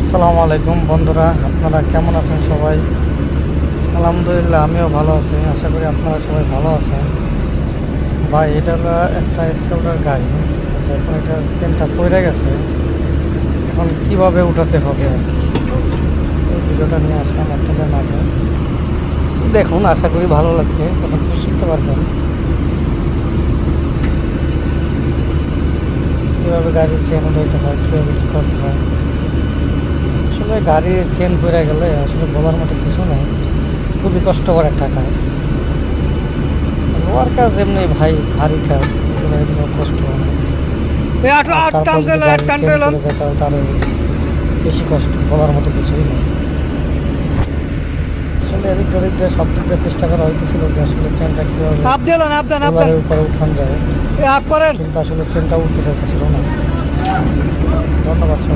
আসসালামু আলাইকুম বন্ধুরা, আপনারা কেমন আছেন সবাই? আলহামদুলিল্লাহ, আমিও ভালো আছি। আশা করি আপনারা সবাই ভালো আছেন। ভাই, এটা হলো একটা স্কাউটার গাড়ি। এখন এটা চেনটা পড়ে গেছে, এখন কিভাবে উঠাতে হবে আর কি, এই ভিডিওটা নিয়ে আসলাম আপনাদের মাঝে। দেখুন, আশা করি ভালো লাগবে, কথা কিছু শিখতে পারবেন কীভাবে গাড়ির চেন উঠাইতে হয়, কীভাবে কী করতে হয়। আসলে গাড়ির চেন পড়ে গেলে আসলে বলার মতো কিছু নেই, খুবই কষ্টকর একটা কাজ। লোয়ার কাজ এমনি ভাই ভারী কাজ, এগুলো কষ্ট হয় না। আর তারপর যদি গাড়ির চেন পড়ে যায় তাহলে তার বেশি কষ্ট, বলার মতো কিছুই নেই। আসলে এদিক দিয়ে সব দিক দিয়ে চেষ্টা করা হইতেছিল যে আসলে চেনটা কীভাবে রোলারের উপরে উঠান যায়, কিন্তু আসলে চেনটা উঠতে চাইতেছিল না। ধন্যবাদ সবাই।